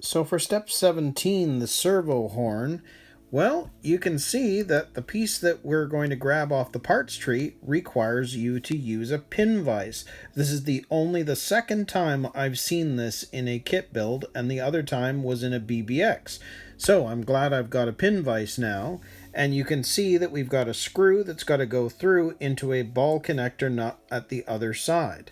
So for step 17, the servo horn, well, you can see that the piece that we're going to grab off the parts tree requires you to use a pin vise. This is only the second time I've seen this in a kit build, and the other time was in a BBX. So I'm glad I've got a pin vise now, and you can see that we've got a screw that's got to go through into a ball connector nut at the other side.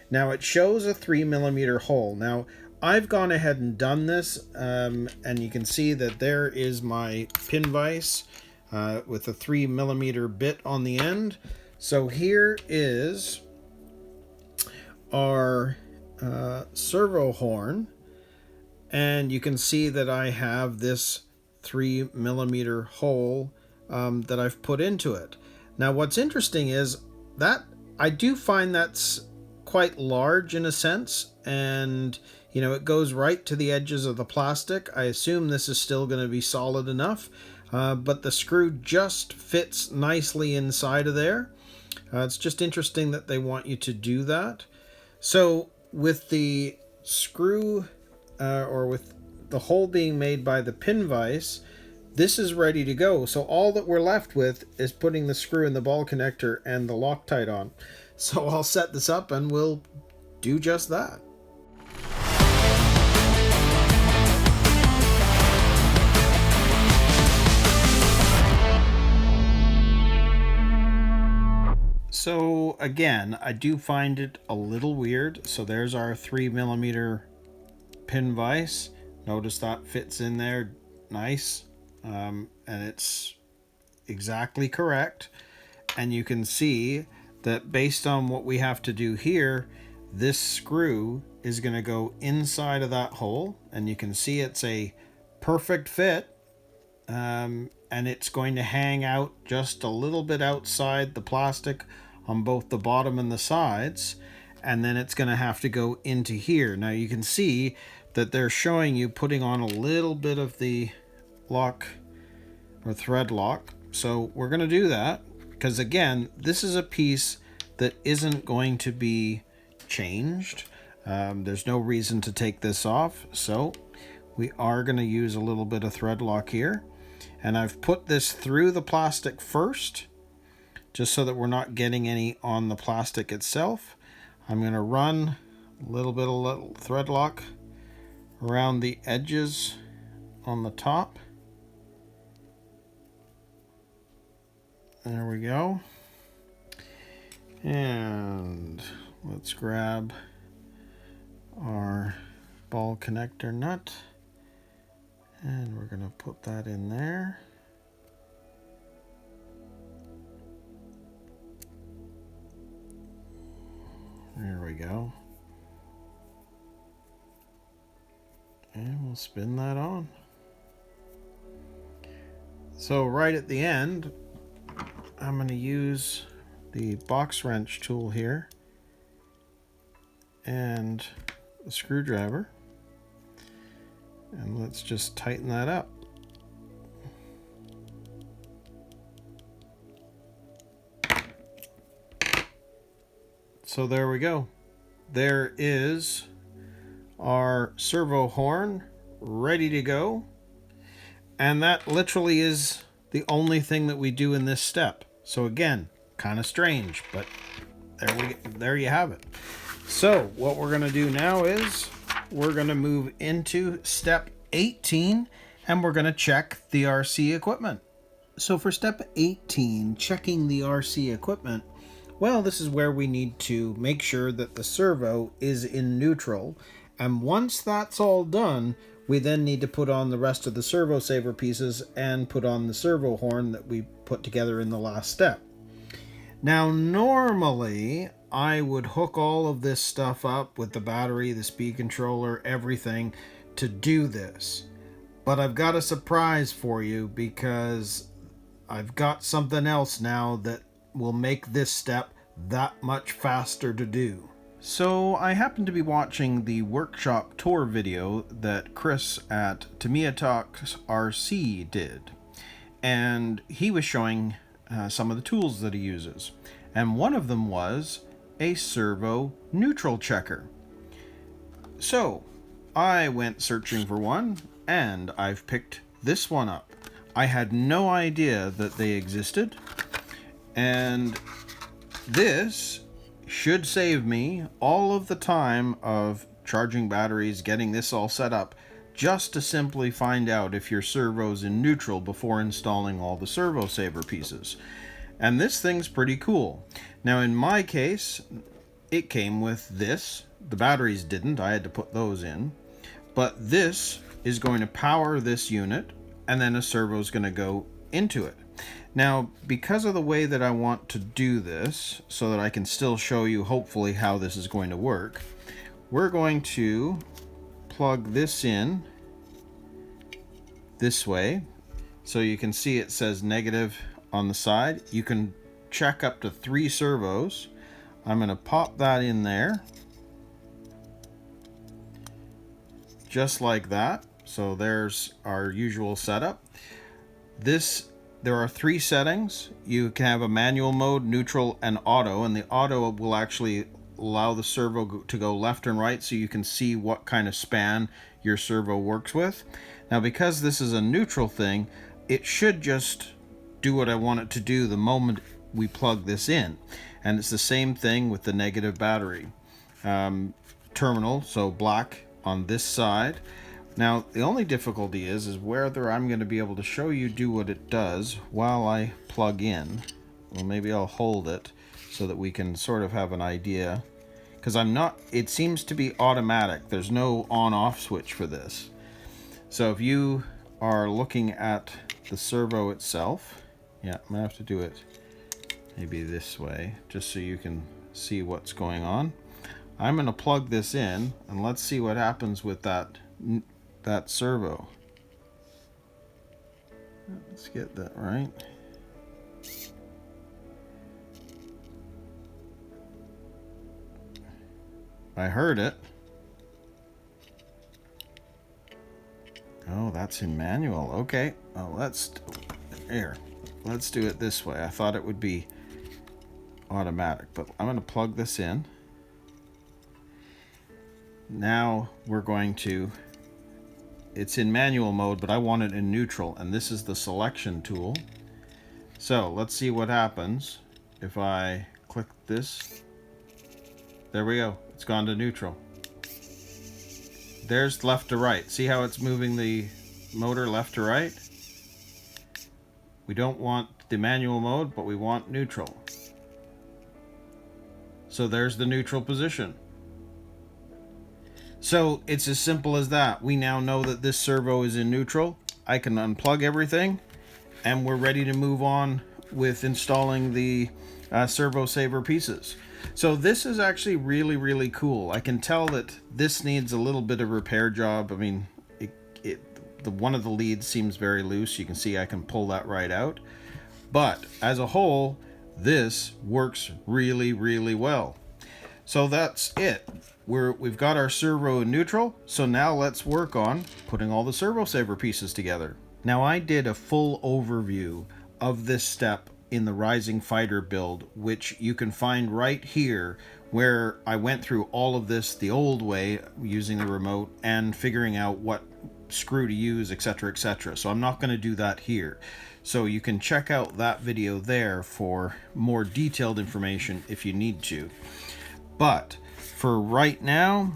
Now it shows a 3mm hole. Now I've gone ahead and done this, and you can see that there is my pin vise with a 3mm bit on the end. So here is our servo horn, and you can see that I have this 3mm hole that I've put into it. Now what's interesting is that I do find that's quite large in a sense, and you know, it goes right to the edges of the plastic. I assume this is still going to be solid enough, but the screw just fits nicely inside of there. It's just interesting that they want you to do that. So with the screw or with the hole being made by the pin vise, this is ready to go. So all that we're left with is putting the screw in the ball connector and the Loctite on. So I'll set this up and we'll do just that. So again, I do find it a little weird. So there's our 3mm pin vise. Notice that fits in there nice, and it's exactly correct. And you can see that based on what we have to do here, this screw is going to go inside of that hole, and you can see it's a perfect fit, and it's going to hang out just a little bit outside the plastic on both the bottom and the sides, and then it's going to have to go into here. Now you can see that they're showing you putting on a little bit of the lock or thread lock, so we're going to do that. Because again, this is a piece that isn't going to be changed. There's no reason to take this off. So we are going to use a little bit of thread lock here. And I've put this through the plastic first, just so that we're not getting any on the plastic itself. I'm going to run a little bit of thread lock around the edges on the top. There we go. And let's grab our ball connector nut, and we're going to put that in there. There we go. And we'll spin that on. So right at the end, I'm going to use the box wrench tool here and the screwdriver, and let's just tighten that up. So there we go. There is our servo horn ready to go, and that literally is the only thing that we do in this step. So again, kind of strange, but there you have it. So what we're going to do now is we're going to move into step 18, and we're going to check the RC equipment. So for step 18, checking the RC equipment, well, this is where we need to make sure that the servo is in neutral. And once that's all done, we then need to put on the rest of the servo saver pieces and put on the servo horn that we put together in the last step. Now, normally I would hook all of this stuff up with the battery, the speed controller, everything to do this. But I've got a surprise for you, because I've got something else now that will make this step that much faster to do. So I happened to be watching the workshop tour video that Chris at Tamiya RC did, and he was showing some of the tools that he uses, and one of them was a servo neutral checker. So I went searching for one, and I've picked this one up. I had no idea that they existed, and this should save me all of the time of charging batteries, getting this all set up, just to simply find out if your servo's in neutral before installing all the servo saver pieces. And this thing's pretty cool. Now in my case, it came with this. The batteries didn't, I had to put those in. But this is going to power this unit, and then a servo is going to go into it. Now, because of the way that I want to do this, so that I can still show you hopefully how this is going to work, we're going to plug this in this way. So you can see it says negative on the side. You can check up to 3 servos. I'm going to pop that in there. Just like that. So there's our usual setup. There are 3 settings. You can have a manual mode, neutral, and auto, and the auto will actually allow the servo to go left and right so you can see what kind of span your servo works with. Now because this is a neutral thing, it should just do what I want it to do the moment we plug this in. And it's the same thing with the negative battery terminal, so black on this side. Now, the only difficulty is whether I'm going to be able to show you do what it does while I plug in. Well, maybe I'll hold it so that we can sort of have an idea. Because it seems to be automatic. There's no on-off switch for this. So if you are looking at the servo itself, yeah, I'm going to have to do it maybe this way, just so you can see what's going on. I'm going to plug this in, and let's see what happens with that servo. Let's get that right. I heard it. Oh, that's in manual. Okay. Oh, let's do it this way. I thought it would be automatic, but I'm going to plug this in. Now we're going to, it's in manual mode, but I want it in neutral, and this is the selection tool. So let's see what happens if I click this. There we go. It's gone to neutral. There's left to right. See how it's moving the motor left to right? We don't want the manual mode, but we want neutral. So there's the neutral position. So it's as simple as that. We now know that this servo is in neutral. I can unplug everything, and we're ready to move on with installing the servo saver pieces. So this is actually really, really cool. I can tell that this needs a little bit of repair job. I mean, one of the leads seems very loose. You can see I can pull that right out. But as a whole, this works really, really well. So that's it. We've got our servo in neutral, so now let's work on putting all the servo saver pieces together. Now I did a full overview of this step in the Rising Fighter build, which you can find right here, where I went through all of this the old way using the remote and figuring out what screw to use, etc., etc. So I'm not going to do that here. So you can check out that video there for more detailed information if you need to. But for right now,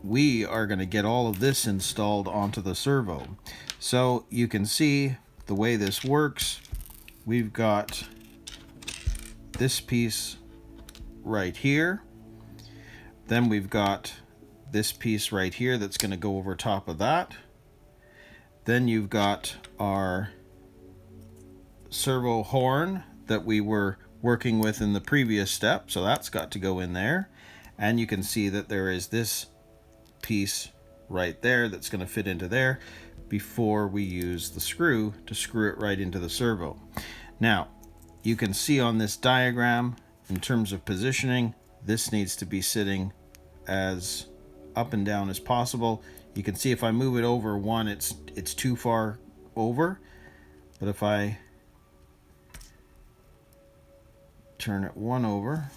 we are going to get all of this installed onto the servo. So you can see the way this works. We've got this piece right here. Then we've got this piece right here that's going to go over top of that. Then you've got our servo horn that we were working with in the previous step, so that's got to go in there. And you can see that there is this piece right there that's going to fit into there before we use the screw to screw it right into the servo. Now, you can see on this diagram, in terms of positioning, this needs to be sitting as up and down as possible. You can see if I move it over one, it's too far over. But if I turn it one over,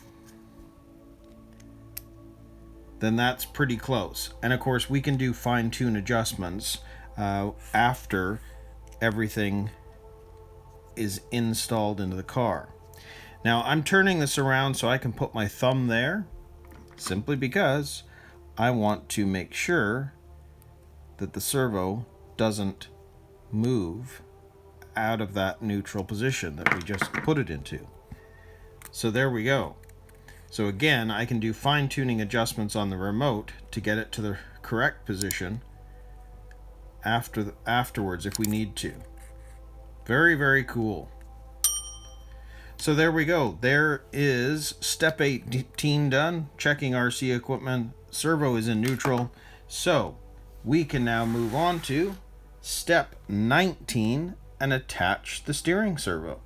then that's pretty close. And of course, we can do fine-tune adjustments after everything is installed into the car. Now, I'm turning this around so I can put my thumb there, simply because I want to make sure that the servo doesn't move out of that neutral position that we just put it into. So there we go. So again, I can do fine-tuning adjustments on the remote to get it to the correct position afterwards if we need to. Very, very cool. So there we go. There is step 18 done. Checking RC equipment. Servo is in neutral. So we can now move on to step 19 and attach the steering servo.